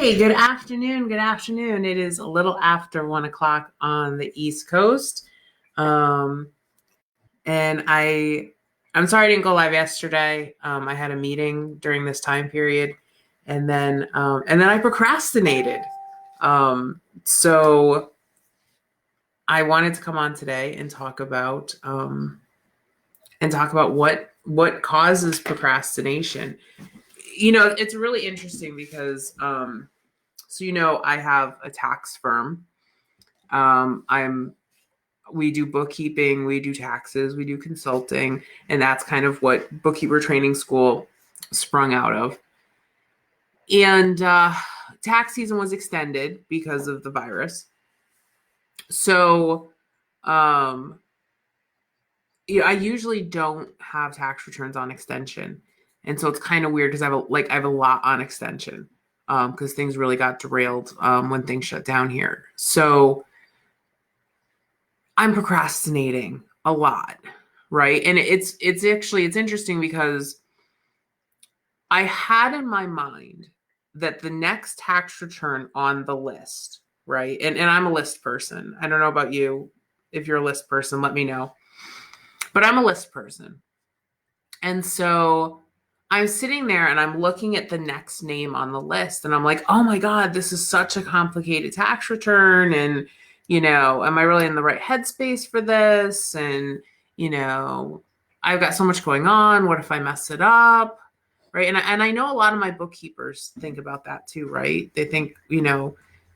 Hey, good afternoon. Good afternoon. It is a little after 1 o'clock on the East Coast. Um, and I'm sorry I didn't go live yesterday. I had a meeting during this time period and then I procrastinated. So I wanted to come on today and talk about what causes procrastination. It's really interesting because I have a tax firm. We do bookkeeping, we do taxes, we do consulting, and that's kind of what bookkeeper training school sprung out of. And tax season was extended because of the virus. So, I usually don't have tax returns on extension. And so it's kind of weird because I have a lot on extension because things really got derailed when things shut down here. So I'm procrastinating a lot, right? And it's interesting because I had in my mind that the next tax return on the list, right? And I'm a list person. I don't know about you. If you're a list person, let me know. But I'm a list person. And so I'm sitting there and I'm looking at the next name on the list and I'm like, oh my God, this is such a complicated tax return. And, am I really in the right headspace for this? And, I've got so much going on. What if I mess it up? Right. And I know a lot of my bookkeepers think about that too, right? They think,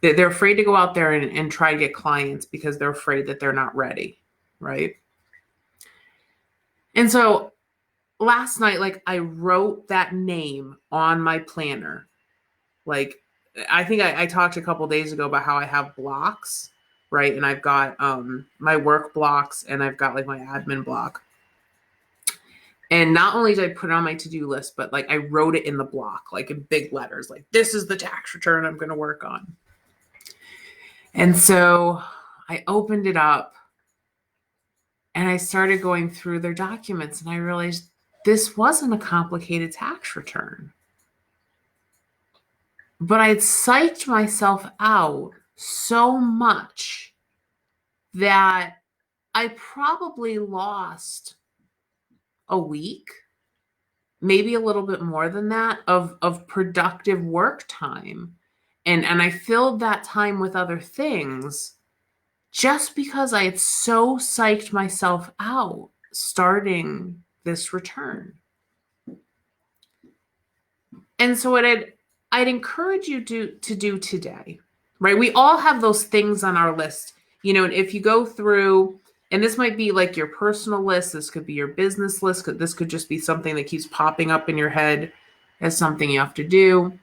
they're afraid to go out there and try to get clients because they're afraid that they're not ready. Right. And so last night, I wrote that name on my planner. I think I talked a couple days ago about how I have blocks, right? And I've got my work blocks and I've got my admin block. And not only did I put it on my to-do list, but I wrote it in the block, in big letters, this is the tax return I'm going to work on. And so I opened it up and I started going through their documents and I realized this wasn't a complicated tax return. But I'd psyched myself out so much that I probably lost a week, maybe a little bit more than that, of productive work time. And I filled that time with other things just because I had so psyched myself out starting this return. And so what I'd encourage you to do today, right? We all have those things on our list, and if you go through, and this might be your personal list, this could be your business list, this could just be something that keeps popping up in your head as something you have to do.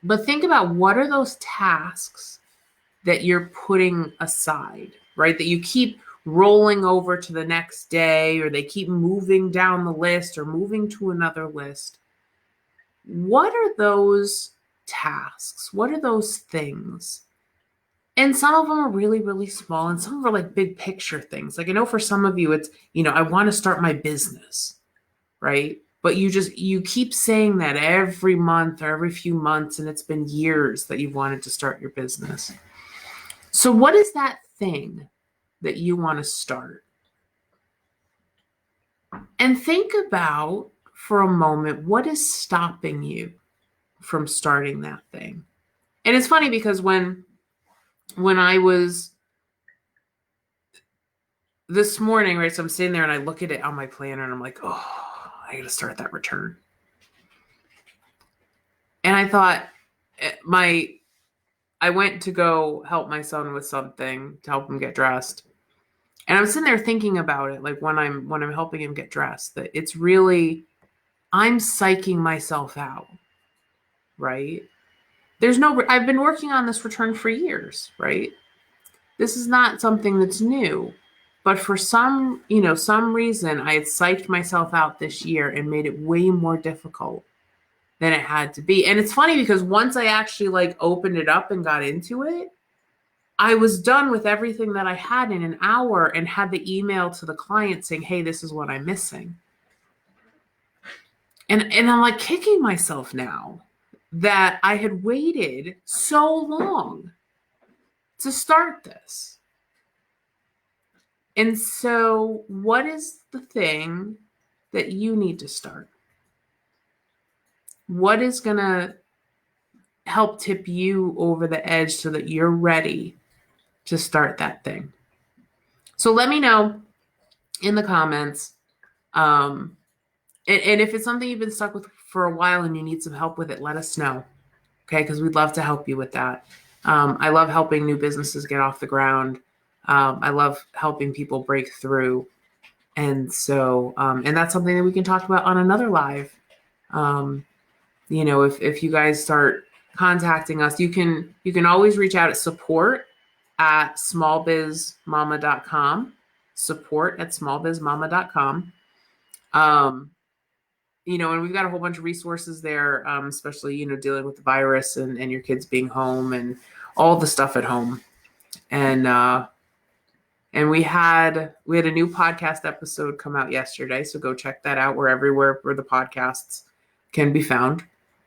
But think about what are those tasks that you're putting aside, right? That you keep rolling over to the next day, or they keep moving down the list or moving to another list. What are those tasks? What are those things? And some of them are really, really small, and some are big picture things. I know for some of you, it's, I want to start my business, right? But you keep saying that every month or every few months, and it's been years that you've wanted to start your business. So what is that thing that you want to start? And think about for a moment, what is stopping you from starting that thing? And it's funny because when I was this morning, right, so I'm sitting there and I look at it on my planner and I'm like, oh, I got to start that return. And I thought I went to go help my son with something to help him get dressed. And I'm sitting there thinking about it, when I'm helping him get dressed, that it's really, I'm psyching myself out, right? I've been working on this return for years, right? This is not something that's new, but for some reason, I had psyched myself out this year and made it way more difficult than it had to be. And it's funny because once I actually opened it up and got into it, I was done with everything that I had in an hour and had the email to the client saying, hey, this is what I'm missing. And I'm kicking myself now that I had waited so long to start this. And so, what is the thing that you need to start? What is going to help tip you over the edge so that you're ready to start that thing? So, let me know in the comments. And if it's something you've been stuck with for a while and you need some help with it, let us know. Okay, because we'd love to help you with that. I love helping new businesses get off the ground. I love helping people break through. And so, and that's something that we can talk about on another live. If you guys start contacting us, you can always reach out at support@smallbizmama.com. Support@smallbizmama.com. And we've got a whole bunch of resources there, especially, dealing with the virus and your kids being home and all the stuff at home. And we had a new podcast episode come out yesterday, so go check that out. We're everywhere where the podcasts can be found.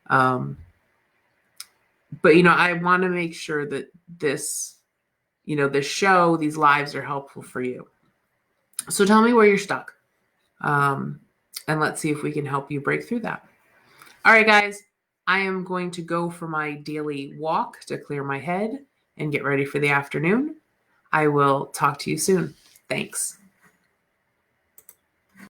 But I want to make sure that this show, these lives are helpful for you. So tell me where you're stuck. And let's see if we can help you break through that. All right, guys, I am going to go for my daily walk to clear my head and get ready for the afternoon. I will talk to you soon. Thanks.